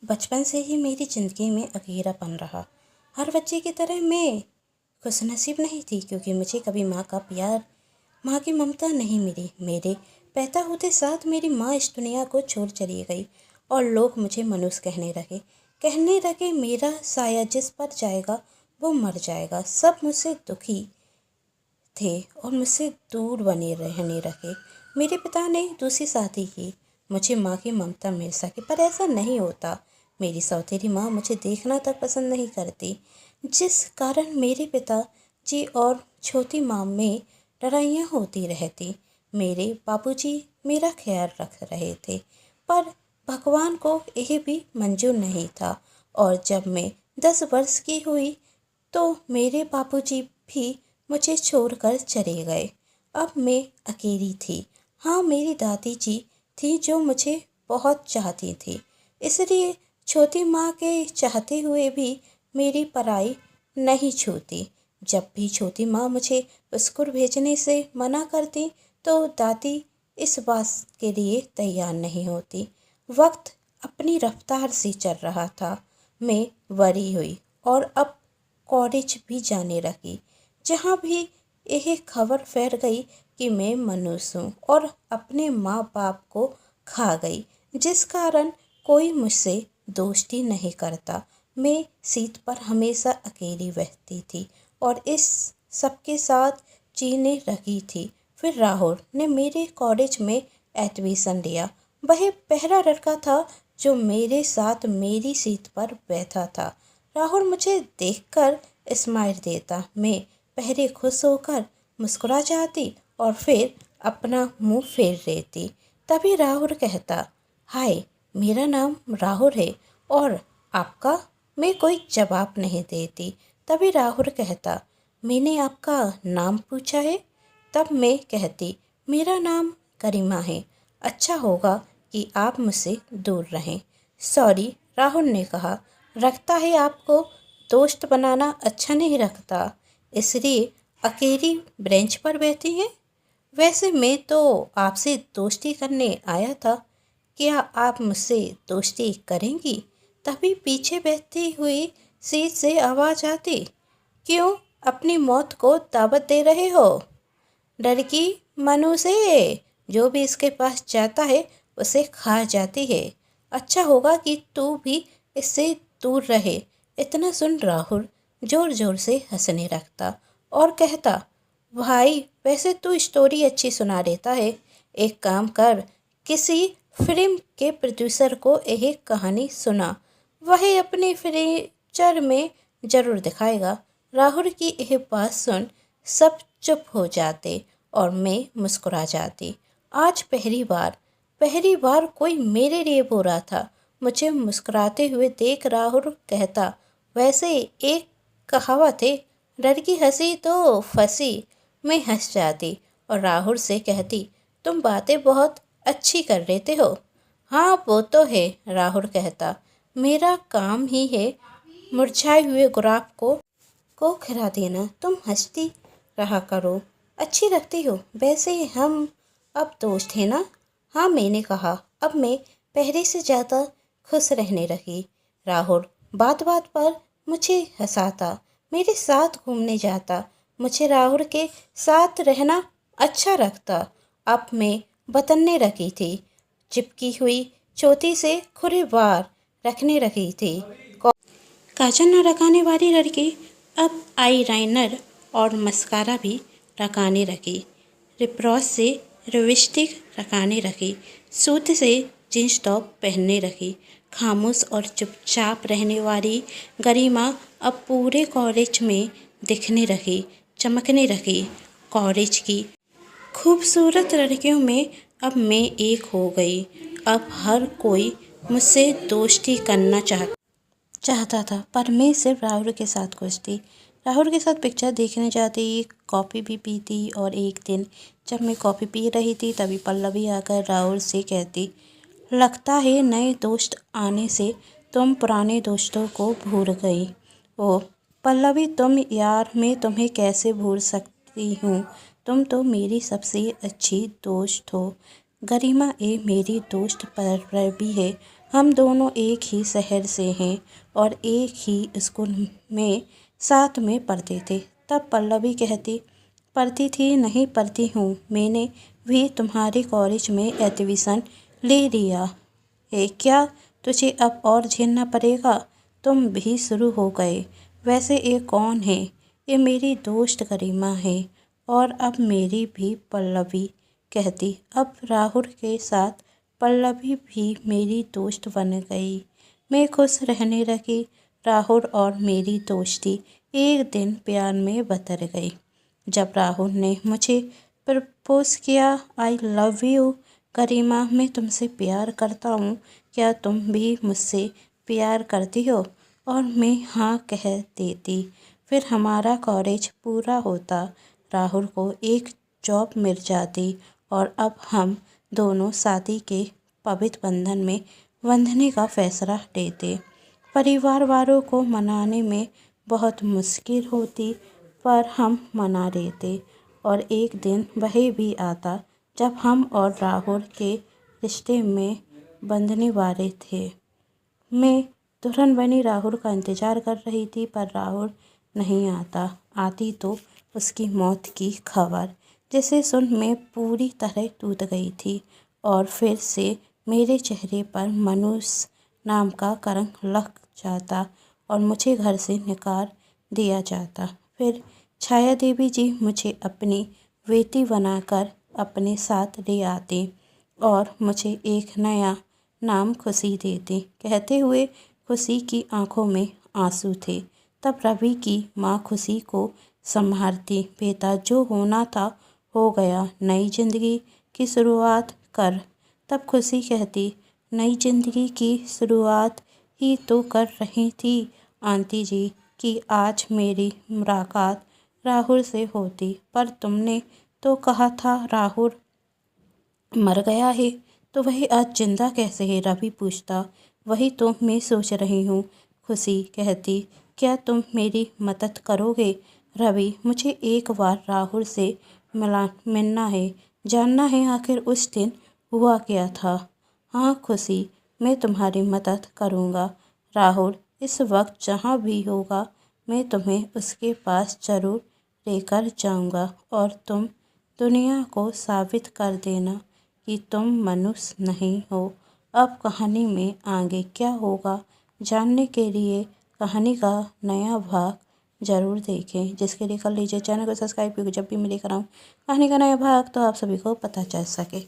बचपन से ही मेरी ज़िंदगी में अकेलापन रहा। हर बच्चे की तरह मैं खुशनसीब नहीं थी, क्योंकि मुझे कभी माँ का प्यार, माँ की ममता नहीं मिली। मेरे पैदा होते साथ मेरी माँ इस दुनिया को छोड़ चली गई और लोग मुझे मनुष्य कहने लगे मेरा साया जिस पर जाएगा वो मर जाएगा। सब मुझसे दुखी थे और मुझसे दूर बने रहने लगे। मेरे पिता ने दूसरी शादी की, मुझे माँ की ममता मिल सके, पर ऐसा नहीं होता। मेरी सौतेली माँ मुझे देखना तक पसंद नहीं करती, जिस कारण मेरे पिताजी और छोटी माँ में लड़ाइयाँ होती रहती। मेरे बाबूजी मेरा ख्याल रख रहे थे, पर भगवान को यह भी मंजूर नहीं था। और जब मैं 10 वर्ष की हुई तो मेरे बाबूजी भी मुझे छोड़कर चले गए। अब मैं अकेली थी। हाँ, मेरी दादी जी थी जो मुझे बहुत चाहती थी, इसलिए छोटी माँ के चाहते हुए भी मेरी पढ़ाई नहीं छूटी। जब भी छोटी माँ मुझे स्कूल भेजने से मना करती तो दादी इस बात के लिए तैयार नहीं होती। वक्त अपनी रफ्तार से चल रहा था। मैं बड़ी हुई और अब कॉलेज भी जाने लगी, जहाँ भी यह खबर फैल गई कि मैं मनुष्य हूँ और अपने माँ बाप को खा गई, जिस कारण कोई मुझसे दोस्ती नहीं करता। मैं सीट पर हमेशा अकेली बैठती थी और इस सबके साथ जीने लगी थी। फिर राहुल ने मेरे कॉलेज में एडमिशन लिया। वह पहला लड़का था जो मेरे साथ मेरी सीट पर बैठा था। राहुल मुझे देखकर स्माइल देता। मैं पहले खुश होकर मुस्कुरा जाती और फिर अपना मुंह फेर लेती। तभी राहुल कहता, हाय, मेरा नाम राहुल है और आपका? मैं कोई जवाब नहीं देती। तभी राहुल कहता, मैंने आपका नाम पूछा है? तब मैं कहती, मेरा नाम गरिमा है। अच्छा होगा कि आप मुझसे दूर रहें। सॉरी, राहुल ने कहा, लगता है आपको दोस्त बनाना अच्छा नहीं लगता, इसलिए अकेली बेंच पर बैठी हैं। वैसे मैं तो आपसे दोस्ती करने आया था, क्या आप मुझसे दोस्ती करेंगी? तभी पीछे बैठती हुई सीट से आवाज़ आती, क्यों अपनी मौत को दावत दे रहे हो? लड़की मनुष्य है, जो भी इसके पास जाता है उसे खा जाती है। अच्छा होगा कि तू भी इससे दूर रहे। इतना सुन राहुल जोर जोर से हंसने लगता और कहता, भाई वैसे तू स्टोरी अच्छी सुना देता है। एक काम कर, किसी फिल्म के प्रोड्यूसर को यह कहानी सुना, वह अपनी फ्यूचर में ज़रूर दिखाएगा। राहुल की यह बात सुन सब चुप हो जाते और मैं मुस्कुरा जाती। आज पहली बार कोई मेरे लिए बोल रहा था। मुझे मुस्कुराते हुए देख राहुल कहता, वैसे एक कहावत है, लड़की हंसी तो फंसी। मैं हंस जाती और राहुल से कहती, तुम बातें बहुत अच्छी कर लेते हो। हाँ वो तो है, राहुल कहता, मेरा काम ही है मुरझाए हुए गुलाब को खिला देना। तुम हंसती रहा करो, अच्छी लगती हो। वैसे हम अब दोस्त हैं ना? हाँ, मैंने कहा। अब मैं पहले से ज़्यादा खुश रहने लगी। राहुल बात बात पर मुझे हंसाता, मेरे साथ घूमने जाता। मुझे राहुल के साथ रहना अच्छा लगता। अब मैं बतनने लगी थी, चिपकी हुई चोटी से खुले बार रखने लगी थी। काजल न लगाने वाली लड़की अब आईलाइनर और मस्कारा भी लगाने लगी। लिपग्लॉस से लिपस्टिक लगाने लगी। सूट से जींस टॉप पहनने लगी। खामोश और चुपचाप रहने वाली गरिमा अब पूरे कॉलेज में दिखने लगी, चमकने लगी। कॉलेज की खूबसूरत लड़कियों में अब मैं एक हो गई। अब हर कोई मुझसे दोस्ती करना चाहता था, पर मैं सिर्फ राहुल के साथ खुश थी। राहुल के साथ पिक्चर देखने जाती, कॉफ़ी भी पीती। और एक दिन जब मैं कॉफ़ी पी रही थी तभी पल्लवी आकर राहुल से कहती, लगता है नए दोस्त आने से तुम पुराने दोस्तों को भूल गई। ओह पल्लवी, तुम यार, मैं तुम्हें कैसे भूल सकती हूँ? तुम तो मेरी सबसे अच्छी दोस्त हो। गरिमा, मेरी दोस्त पल्लवी है, हम दोनों एक ही शहर से हैं और एक ही स्कूल में साथ में पढ़ते थे। तब पल्लवी कहती, पढ़ती थी नहीं पढ़ती हूँ, मैंने भी तुम्हारे कॉलेज में एडमिशन ले लिया है। क्या तुझे अब और झेलना पड़ेगा? तुम भी शुरू हो गए। वैसे ये कौन है? ये मेरी दोस्त गरिमा है और अब मेरी भी पल्लवी कहती। अब राहुल के साथ पल्लवी भी मेरी दोस्त बन गई। मैं खुश रहने लगी। राहुल और मेरी दोस्ती एक दिन प्यार में बदल गई। जब राहुल ने मुझे प्रपोज किया, आई लव यू गरिमा, मैं तुमसे प्यार करता हूँ, क्या तुम भी मुझसे प्यार करती हो? और मैं हाँ कह देती। फिर हमारा कॉलेज पूरा होता, राहुल को एक जॉब मिल जाती और अब हम दोनों शादी के पवित्र बंधन में बंधने का फैसला लेते। परिवार वालों को मनाने में बहुत मुश्किल होती, पर हम मना लेते और एक दिन वह भी आता जब हम और राहुल के रिश्ते में बंधने वाले थे। मैं दुल्हन बनी राहुल का इंतज़ार कर रही थी, पर राहुल नहीं आता। आती तो उसकी मौत की खबर, जिसे सुन मैं पूरी तरह टूट गई थी और फिर से मेरे चेहरे पर मनुष्य नाम का कलंक लग जाता और मुझे घर से निकाल दिया जाता। फिर छाया देवी जी मुझे अपनी बेटी बनाकर अपने साथ ले आते और मुझे एक नया नाम खुशी देते, कहते हुए खुशी की आंखों में आंसू थे। तब रवि की माँ खुशी को संभालती, बेटा जो होना था हो गया, नई जिंदगी की शुरुआत कर। तब खुशी कहती, नई जिंदगी की शुरुआत ही तो कर रही थी आंटी जी कि आज मेरी मुलाकात राहुल से होती, पर तुमने तो कहा था राहुल मर गया है, तो वही आज जिंदा कैसे है? रवि पूछता। वही तो मैं सोच रही हूँ, खुशी कहती। क्या तुम मेरी मदद करोगे? रवि, मुझे एक बार राहुल से मिलना है, जानना है आखिर उस दिन हुआ क्या था। हाँ खुशी, मैं तुम्हारी मदद करूँगा। राहुल इस वक्त जहाँ भी होगा, मैं तुम्हें उसके पास ज़रूर लेकर जाऊँगा और तुम दुनिया को साबित कर देना कि तुम मनुष्य नहीं हो। अब कहानी में आगे क्या होगा जानने के लिए कहानी का नया भाग ज़रूर देखें, जिसके लिए कर लीजिए चैनल को सब्सक्राइब, क्योंकि जब भी मैं लेकर आऊँ कहानी का नया भाग तो आप सभी को पता चल सके।